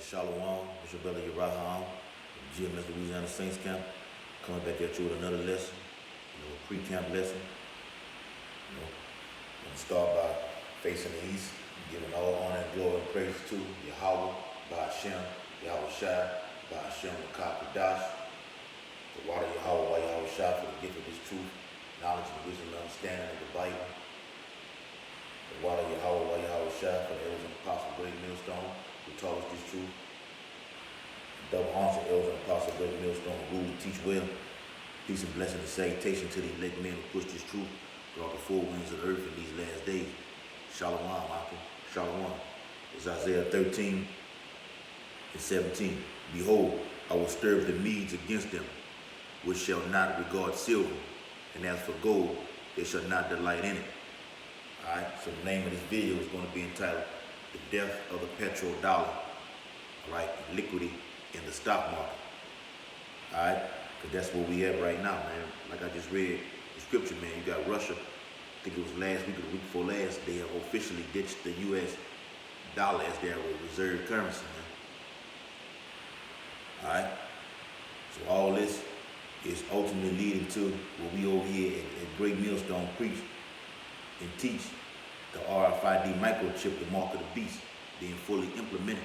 Shalom, it's your brother Yeraham, GMS Louisiana Saints Camp, coming back at you with another lesson, a pre-camp lesson. I'm going to start by facing the east, giving all honor and glory and praise to Yahweh, by Hashem, Yahweh Shai, by Hashem, Makah Kadash, the water Yahweh, by Yahweh Shai, for the gift of this truth, knowledge and wisdom and understanding of the Bible. The water Yahweh, by Yahweh Shai, for the elders and apostles, great millstone, who taught us this truth. Double honors to elders and apostles, great millstone, who rule and teach well. Peace and blessing and salutation to the elect men who push this truth throughout the four winds of the earth in these last days. Shalom, Michael. Shalom. It's Isaiah 13 and 17. Behold, I will stir up the Medes against them, which shall not regard silver, and as for gold, they shall not delight in it. Alright, so the name of this video is going to be entitled The Death of the Petrodollar. Alright, liquidity in the stock market. Alright, because that's where we at right now, man. Like I just read the scripture, man. You got Russia, I think it was last week or the week before last, they have officially ditched the US dollar as their reserve currency, man. Alright, so all this is ultimately leading to what we over here at Great Millstone preach and teach, the RFID microchip, the mark of the beast, being fully implemented,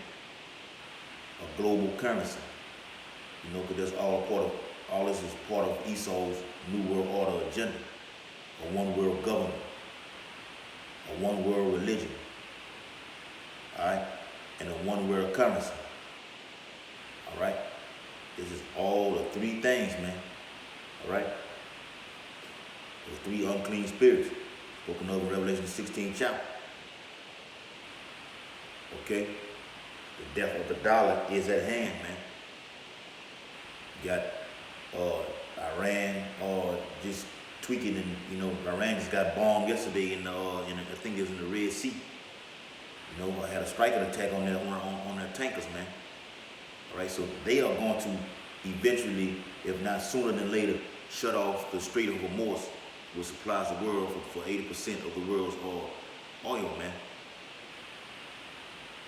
a global currency. Because that's all this is part of Esau's New World Order agenda, a one world government, a one world religion, all right, and a one world currency, all right. This is all the three things, man, all right. The three unclean spirits spoken of in Revelation 16 chapter. Okay, the death of the dollar is at hand, man. You got Iran just tweaking, and Iran just got bombed yesterday in I think it was in the Red Sea. I had a striking attack on their tankers, man. All right, so they are going to eventually, if not sooner than later, shut off the Strait of Hormuz, which supplies the world for 80% of the world's oil, man.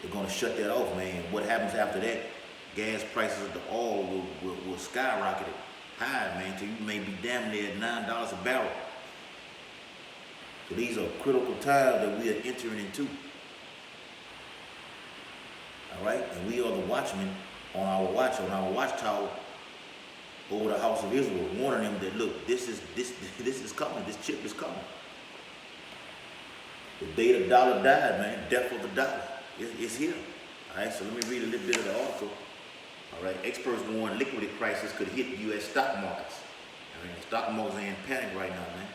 They're going to shut that off, man. What happens after that? Gas prices of the oil will skyrocket high, man, till you may be damn near at $9 a barrel. So these are critical times that we are entering into. All right, and we are the watchmen on our watchtower over the house of Israel, warning them that, look, this is coming. This chip is coming. The day the dollar died, man, death of the dollar, it's here. All right, so let me read a little bit of the article. All right, experts warn liquidity crisis could hit U.S. stock markets. I mean, the stock markets are in panic right now, man.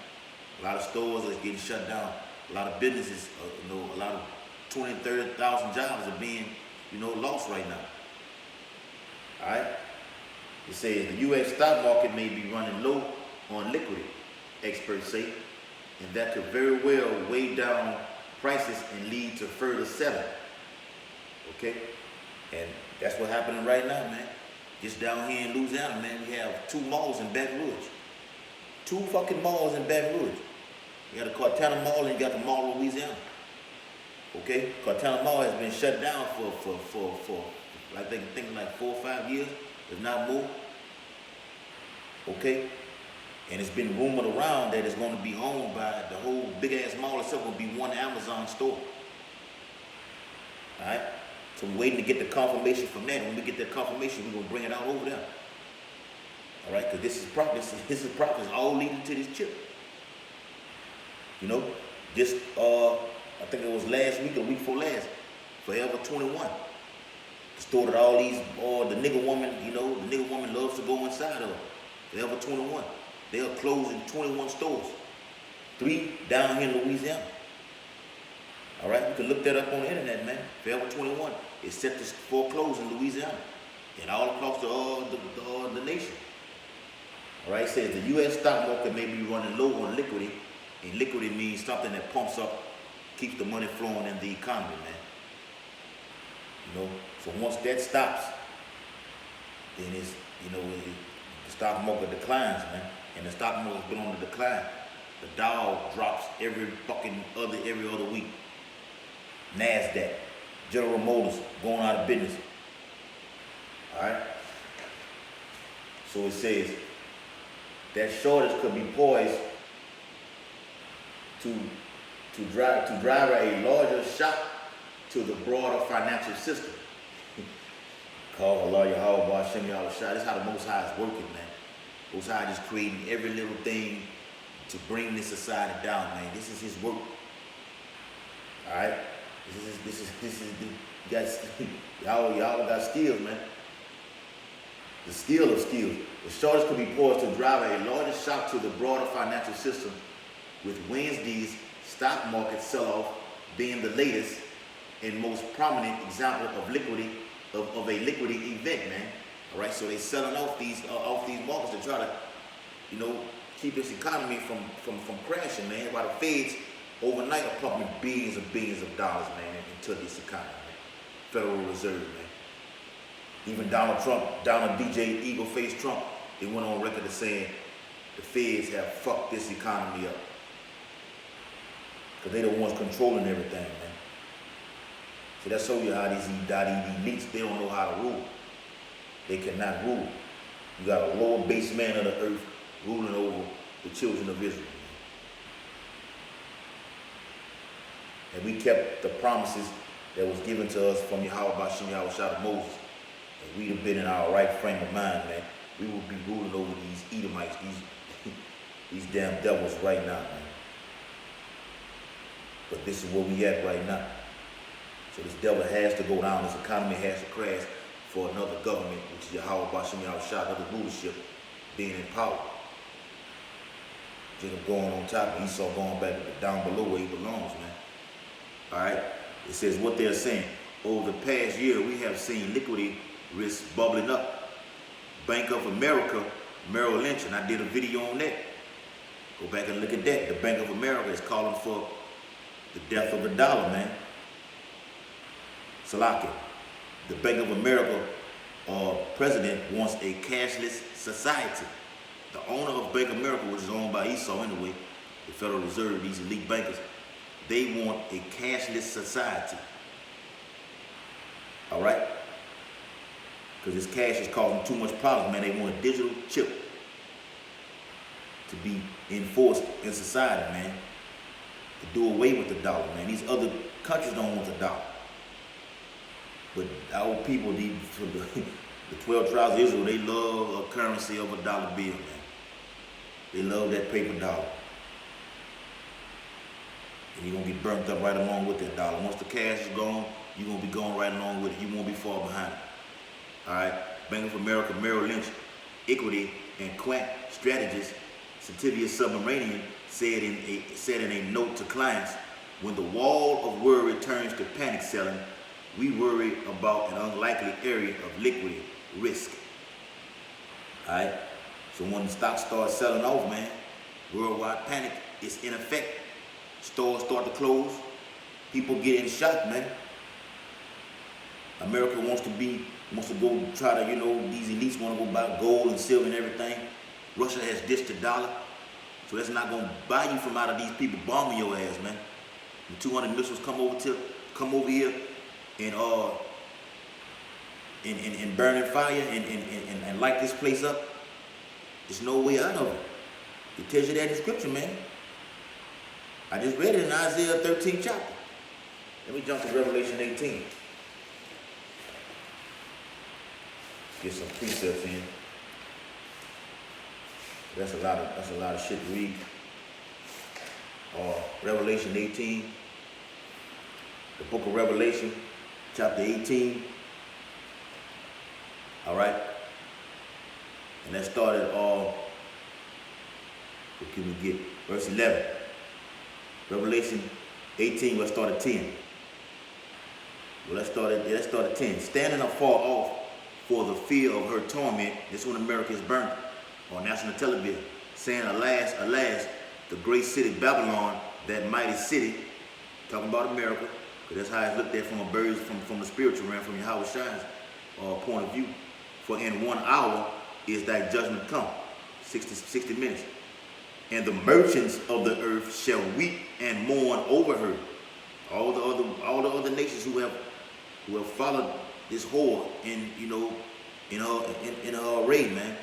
A lot of stores are getting shut down. A lot of businesses, a lot of 20,000, 30,000 jobs are being, lost right now. All right. It says the U.S. stock market may be running low on liquidity, experts say, and that could very well weigh down prices and lead to further selling. Okay, and that's what's happening right now, man. Just down here in Louisiana, man, we have 2 malls in Baton Rouge. 2 fucking malls in Baton Rouge. You got the Cartana Mall and you got the Mall of Louisiana. Okay, Cartana Mall has been shut down for I think like 4 or 5 years, if not more. Okay, and it's been rumored around that it's going to be owned by the whole big ass mall itself. Going to be one Amazon store. All right. So we're waiting to get the confirmation from that. When we get that confirmation, we're going to bring it out over there. All right, because this is progress. This is progress, all leading to this chip. Just, I think it was last week or week before last, Forever 21. The store that all these, the nigger woman, the nigger woman loves to go inside of, Forever 21. They are closing 21 stores. 3 down here in Louisiana. All right, you can look that up on the internet, man. Forever 21 is set to foreclose in Louisiana and all across the nation. All right, it says the U.S. stock market may be running low on liquidity, and liquidity means something that pumps up, keeps the money flowing in the economy, man. So once that stops, then it's, the stock market declines, man, and the stock market's been on the decline. The Dow drops every other week. NASDAQ, General Motors going out of business. Alright? So it says that shortage could be poised to drive a larger shock to the broader financial system. Call Allah Yahweh Hashem Yahweh Shah. That's how the Most High is working, man. Most High just creating every little thing to bring this society down, man. This is his work. Alright? This is y'all got skills, man. The skill of skills. The shortage could be poised to drive a larger shock to the broader financial system, with Wednesday's stock market sell-off being the latest and most prominent example of liquidity of a liquidity event, man. All right, so they selling off these markets to try to, keep this economy from crashing, man. While the feds overnight are pumping billions and billions of dollars, man, into this economy, man. Federal Reserve, man. Even Donald DJ Eagle-faced Trump, they went on record as saying the feds have fucked this economy up. Because they're the ones controlling everything, man. So that shows you how these elites, they don't know how to rule. They cannot rule. You got a lower base man of the earth ruling over the children of Israel. And we kept the promises that was given to us from Yahweh Bashim Yahweh Shah to Moses. And we'd have been in our right frame of mind, man. We would be ruling over these Edomites, these damn devils right now, man. But this is where we at right now. So this devil has to go down. This economy has to crash for another government, which is Yahweh Bashim Yahweh Shah, another rulership being in power. Jacob going on top and Esau going back down below where he belongs, man. All right? It says what they're saying. Over the past year, we have seen liquidity risks bubbling up. Bank of America, Merrill Lynch, and I did a video on that. Go back and look at that. The Bank of America is calling for the death of the dollar, man. Salaki, the Bank of America president wants a cashless society. The owner of Bank of America, which is owned by Esau anyway, the Federal Reserve, these elite bankers, they want a cashless society. All right? Because this cash is causing too much problems, man. They want a digital chip to be enforced in society, man. To do away with the dollar, man. These other countries don't want the dollar. But our people, the 12 tribes of Israel, they love a currency of a dollar bill, man. They love that paper dollar. And you're going to be burnt up right along with that dollar. Once the cash is gone, you're going to be going right along with it. You won't be far behind it. All right? Bank of America, Merrill Lynch, Equity, and quack strategist Sativia Submarinian said in a note to clients, when the wall of worry turns to panic selling, we worry about an unlikely area of liquidity risk. All right? So when the stock starts selling off, man, worldwide panic is in effect. Stores start to close. People get in shock, man. America wants to go try to, these elites want to go buy gold and silver and everything. Russia has ditched the dollar. So that's not going to buy you from out of these people bombing your ass, man. The 200 missiles come over here and burning fire and light this place up. There's no way out of it. It tells you that in scripture, man. I just read it in Isaiah 13 chapter. Let me jump to Revelation 18. Get some precepts in. That's a lot of shit to read. Revelation 18. The book of Revelation, chapter 18. All right. And that started what can we get? Verse 11. Revelation 18, let's start at 10. Well, let's start at 10. Standing afar off for the fear of her torment, this when America is burnt on national television, saying, alas, alas, the great city Babylon, that mighty city, talking about America, because that's how it's looked at from a bird's, from the spiritual realm, from Yahweh Shai's point of view. For in 1 hour is thy judgment come, 60 minutes. And the merchants of the earth shall weep and mourn over her. All the other nations who have followed this whore and in her raid, man,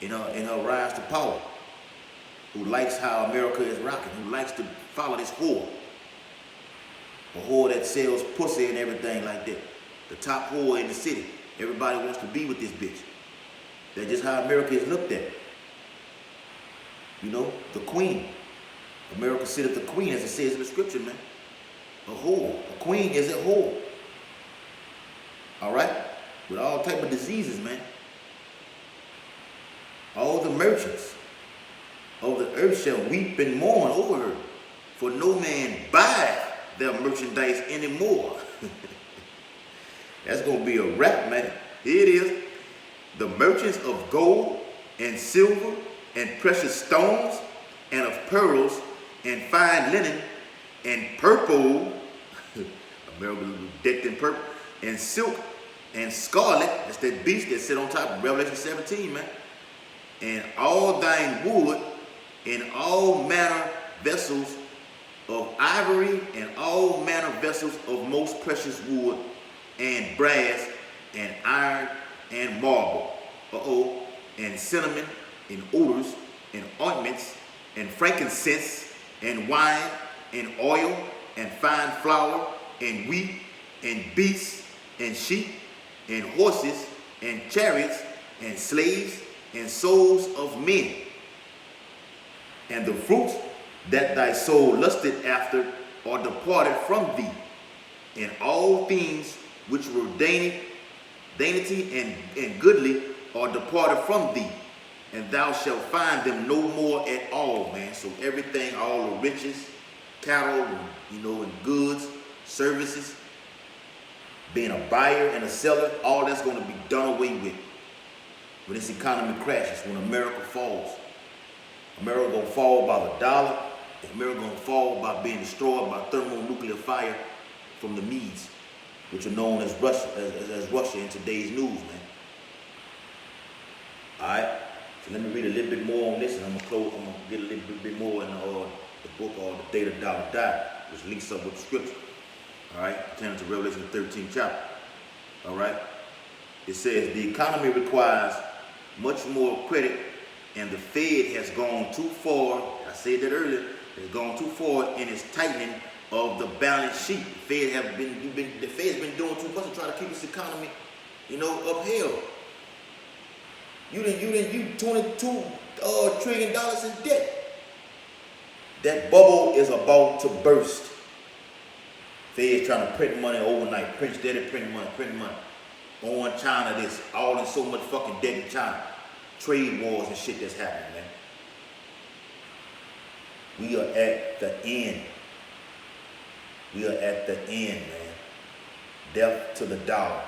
in her rise to power, who likes how America is rocking, who likes to follow this whore, a whore that sells pussy and everything like that, the top whore in the city. Everybody wants to be with this bitch. That's just how America is looked at. You know, the queen. America considered the queen, as it says in the scripture, man. A whore. A queen is a whore. All right? With all type of diseases, man. All the merchants of the earth shall weep and mourn over her, for no man buyeth their merchandise anymore. That's going to be a wrap, man. Here it is. The merchants of gold and silver and precious stones and of pearls and fine linen and purple, America was decked in purple, and silk and scarlet, that's that beast that sit on top of Revelation 17, man. And all thine wood and all manner vessels of ivory and all manner vessels of most precious wood and brass and iron and marble, and cinnamon and odors and ointments and frankincense and wine and oil and fine flour and wheat and beasts and sheep and horses and chariots and slaves and souls of men. And the fruits that thy soul lusted after are departed from thee, and all things which were dainty and goodly are departed from thee, and thou shalt find them no more at all, man. So everything, all the riches, cattle, and goods, services, being a buyer and a seller, all that's going to be done away with when this economy crashes, when America falls. America going to fall by the dollar. America going to fall by being destroyed by thermonuclear fire from the Medes, which are known as Russia in today's news, man. All right. So let me read a little bit more on this, and I'm gonna get a little bit more in the book called The Day the Dollar Died, which links up with the scripture. All right, pertaining to Revelation 13th chapter. All right. It says the economy requires much more credit, and the Fed has gone too far. I said that earlier. It's gone too far in its tightening of the balance sheet. The Fed's been doing too much to try to keep this economy, upheld. You $22 trillion in debt. That bubble is about to burst. Fed's trying to print money overnight, print steady, print money. On China, this, all in so much fucking debt in China. Trade wars and shit that's happening, man. We are at the end. We are at the end, man. Death to the dollar.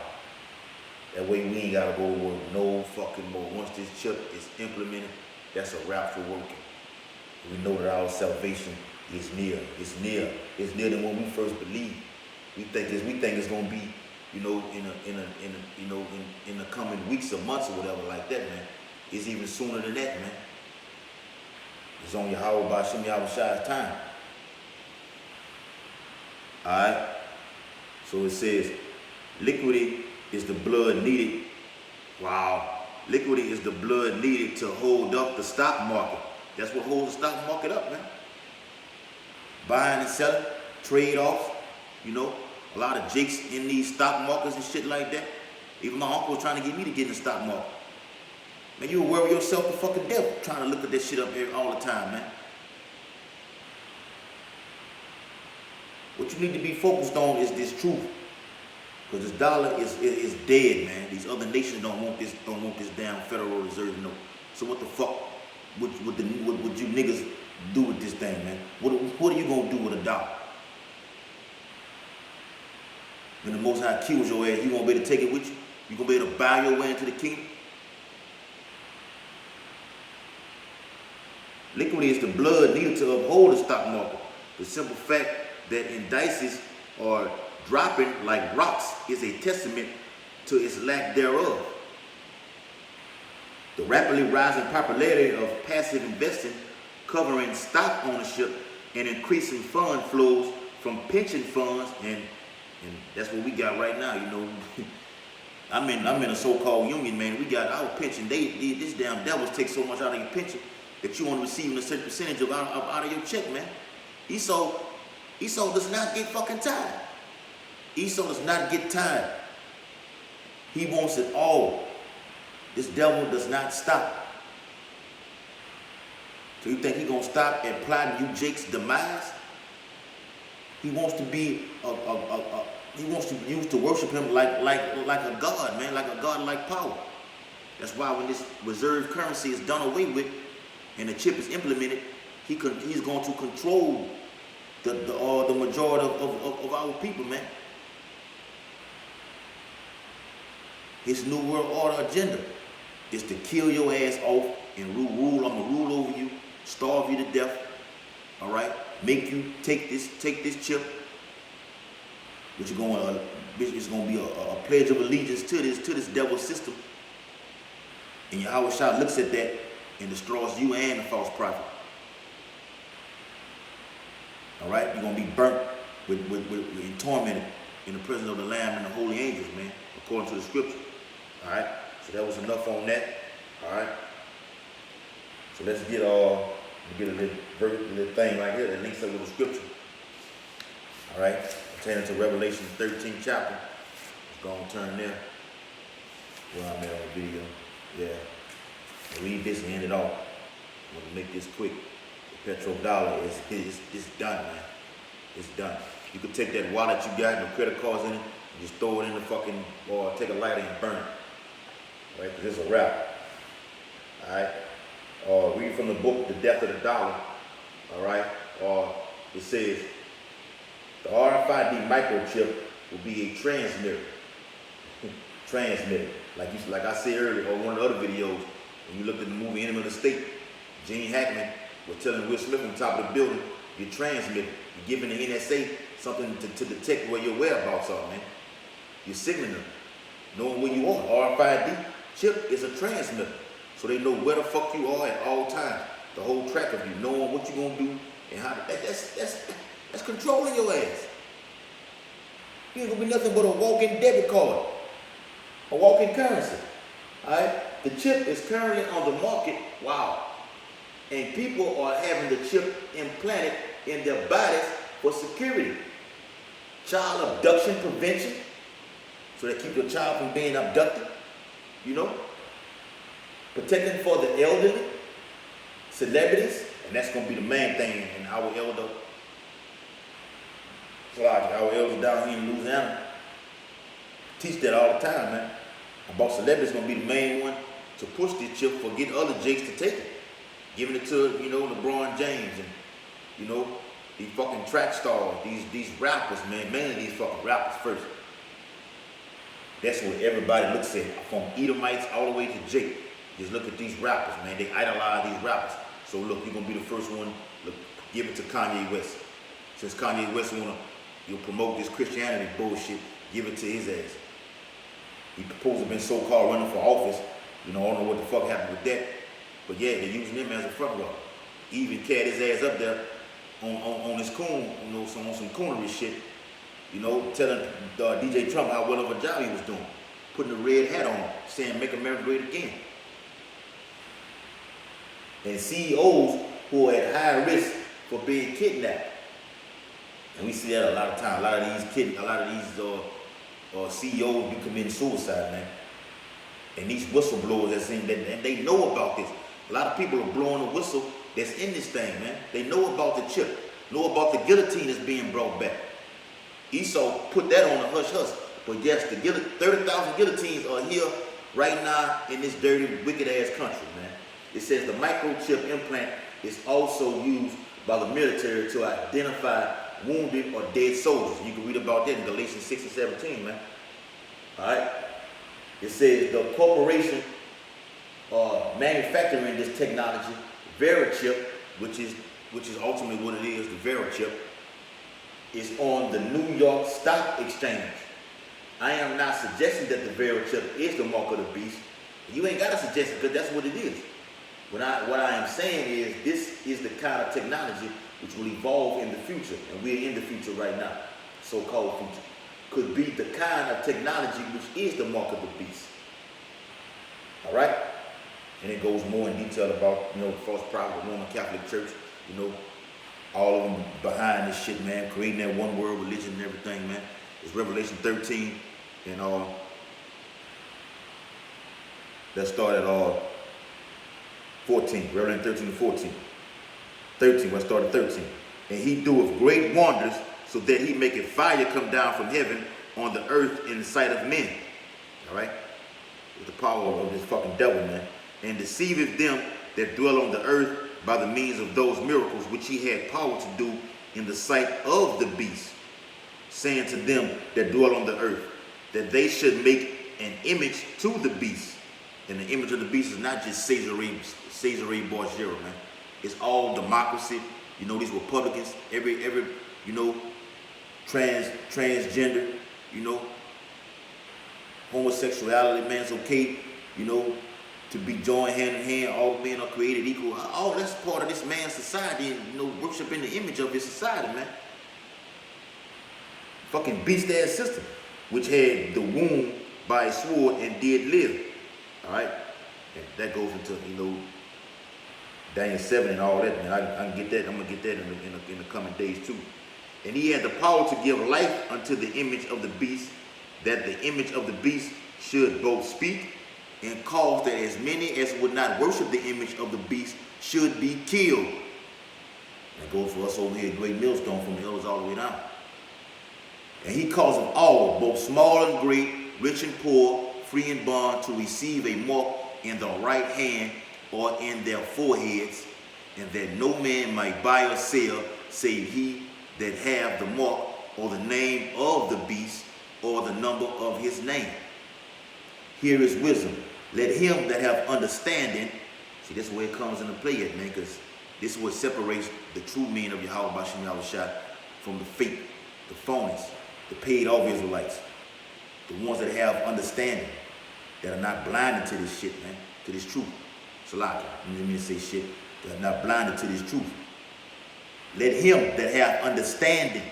That way we ain't gotta go to work no fucking more. Once this chip is implemented, that's a wrap for working. We know that our salvation is near. It's near. It's near than when we first believed. We think it's gonna be, in the coming weeks or months or whatever like that, man. It's even sooner than that, man. It's on Yahweh Ba'Shem Yahweh Shai's time. Alright? So it says, liquidity is the blood needed. Wow. Liquidity is the blood needed to hold up the stock market. That's what holds the stock market up, man. Buying and selling, trade-offs, a lot of jakes in these stock markets and shit like that. Even my uncle was trying to get me to get in the stock market. Man, you will worry yourself to fucking death trying to look at that shit up here all the time, man. What you need to be focused on is this truth. Because this dollar is dead, man. These other nations don't want this damn Federal Reserve note. So what the fuck would you niggas do with this thing, man? What are you gonna do with a dollar? When the Most High kills your ass, you gonna be able to take it with you? You gonna be able to buy your way into the kingdom? Liquidity is the blood needed to uphold the stock market. The simple fact that indices are dropping like rocks is a testament to its lack thereof. The rapidly rising popularity of passive investing, covering stock ownership and increasing fund flows from pension funds, and that's what we got right now, I'm in a so-called union, man. We got our pension. This damn devils take so much out of your pension that you want to receive a certain percentage out of your check, man. Esau does not get fucking tired. Esau does not get tired. He wants it all. This devil does not stop. So you think he gonna stop at plotting you Jake's demise? He wants to be he wants to use to worship him like a god, man, like a god-like power. That's why when this reserve currency is done away with and the chip is implemented, he's going to control the majority of our people, man. His New World Order agenda is to kill your ass off and rule. I'm gonna rule over you, starve you to death. All right, make you take this chip, which is going to be a pledge of allegiance to this devil system. And Yahweh Shah looks at that and destroys you and the false prophet. All right, you're gonna be burnt with tormented in the presence of the Lamb and the holy angels, man, according to the scripture. All right, so that was enough on that. All right, so let's get a little thing right here that links up with the scripture. All right, pertaining to Revelation 13th chapter. Let's go and turn there. Where I'm at on the video. Yeah, I'll read this and end it off. I'm gonna make this quick. The petrodollar is done, man. It's done. You could take that wallet you got, no credit cards in it, and just throw it in the fucking, or take a lighter and burn it. All right, because it's a wrap. All right. Read from the book, The Death of the Dollar. All right. It says, the RFID microchip will be a transmitter. Transmitter. Like I said earlier, or one of the other videos, when you looked at the movie Enemy of the State, Gene Hackman was telling Will Smith on top of the building, you're transmitting. You're giving the NSA something to detect where your whereabouts are, man. You're signaling them, knowing where you are. RFID chip is a transmitter, so they know where the fuck you are at all times. The whole track of you, knowing what you're gonna do and how. That's controlling your ass. You ain't gonna be nothing but a walking debit card, a walking currency. All right, the chip is currently on the market. Wow, and people are having the chip implanted in their bodies for security, child abduction prevention, so they keep your child from being abducted. You know, protecting for the elderly, celebrities, and that's gonna be the main thing in our elders down here in Louisiana teach that all the time, man. About celebrities gonna be the main one to push this chip for get other jakes to take it, giving it to LeBron James and these fucking track stars, these rappers, man, mainly these fucking rappers first. That's what everybody looks at, from Edomites all the way to Jake. Just look at these rappers, man. They idolize these rappers. So look, you're gonna be the first one. Look, give it to Kanye West. Since Kanye West you'll promote this Christianity bullshit, give it to his ass. He supposed to have been so-called running for office. I don't know what the fuck happened with that. But yeah, they're using him as a front runner. He even carried his ass up there on his coon, on some coonery shit. Telling DJ Trump how well of a job he was doing. Putting the red hat on, saying make America great again. And CEOs who are at high risk for being kidnapped. And we see that a lot of times. A lot of these CEOs be committing suicide, man. And these whistleblowers and they know about this. A lot of people are blowing the whistle that's in this thing, man. They know about the chip, know about the guillotine that's being brought back. Esau put that on the hush-hush. But yes, the 30,000 guillotines are here right now in this dirty, wicked-ass country, man. It says the microchip implant is also used by the military to identify wounded or dead soldiers. You can read about that in Galatians 6 and 17, man. All right? It says the corporation manufacturing this technology, VeriChip, which is ultimately what it is, the VeriChip, is on the New York Stock Exchange. I am not suggesting that the VeriChip is the mark of the beast. You ain't got to suggest it because that's what it is. What I am saying is this is the kind of technology which will evolve in the future, and we're in the future right now, so-called future. could be the kind of technology which is the mark of the beast. All right? And it goes more in detail about, false prophet, the Roman Catholic Church, all of them behind this shit, man, creating that one world religion and everything, man. It's Revelation 13 and let's start at 14, Revelation 13 and 14. 13, let's start at 13. And he doeth great wonders, so that he maketh fire come down from heaven on the earth in the sight of men. All right? With the power of this fucking devil, man. And deceiveth them that dwell on the earth by the means of those miracles which he had power to do in the sight of the beast, saying to them that dwell on the earth, that they should make an image to the beast. And the image of the beast is not just Caesar Borgia, man. It's all democracy. These Republicans, every transgender, homosexuality, man, it's okay, to be joined hand in hand. All men are created equal. All that's part of this man's society, and worshiping the image of his society, man. Fucking beast ass system, which had the womb by a sword and did live. All right, and that goes into Daniel 7 and all that, man. I can get that. I'm gonna get that in the coming days too. And he had the power to give life unto the image of the beast, that the image of the beast should both speak and cause that as many as would not worship the image of the beast should be killed. That goes for us over here at Great Millstone, from the elders all the way down. And he causeth all, both small and great, rich and poor, free and bond, to receive a mark in the right hand or in their foreheads, and that no man might buy or sell, save he that have the mark or the name of the beast or the number of his name. Here is wisdom. Let him that have understanding, see, that's where it comes into play at, man, because this is what separates the true meaning of Yahweh Bashim Yahushua from the fake, the phonies, the paid off Israelites, the ones that have understanding, that are not blinded to this shit, man, to this truth. Salaki, you didn't mean to say shit, that are not blinded to this truth. Let him that have understanding,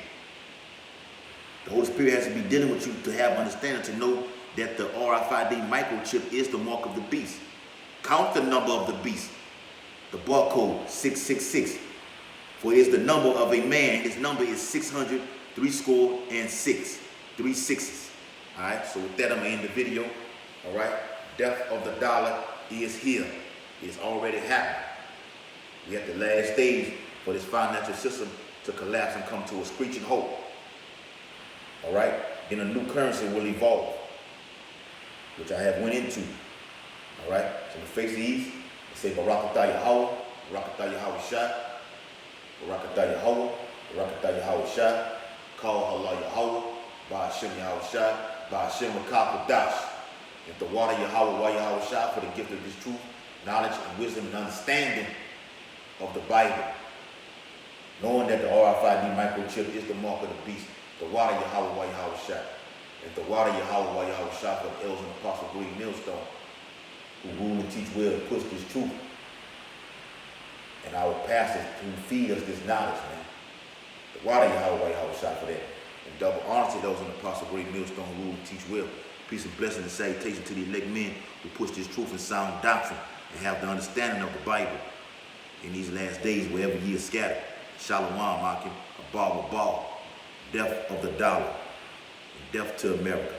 the Holy Spirit has to be dealing with you to have understanding, to know that the RFID microchip is the mark of the beast. Count the number of the beast, the barcode 666. For it is the number of a man. His number is 600, 6 3 sixes. All right, so with that, I'm going to end the video. All right, death of the dollar is here. It's already happened. We're at the last stage for this financial system to collapse and come to a screeching halt. All right, then a new currency will evolve, which I have went into. All right, so we face the east, we say Barakatah Yahweh, Barakatah Yahweh Shah, Barakatah Yahweh, Barakatah Yahweh Shah, call Allah Yahweh, Ba'ashem Yahweh Shah, Ba'ashem Makah Dash. If the water Yahweh, why Yahweh Shah, for the gift of this truth, knowledge and wisdom and understanding of the Bible. Knowing that the RFID microchip is the mark of the beast, the water Yahweh, why Yahweh Shah. If the water Yahweh, why Yahweh Shah, for the elders and apostles of Great Millstone, who rule and teach well and push this truth. And our pastors who feed us this knowledge, man. The water Yahweh, why Yahweh Shah, for that. And double honor to those in the apostle of Great Millstone who rule and teach well. Peace and blessing and salutation to the elect men who push this truth and sound doctrine and have the understanding of the Bible in these last days, wherever ye are scattered. Shalom, Akim, Abal, death of the dollar, and death to America.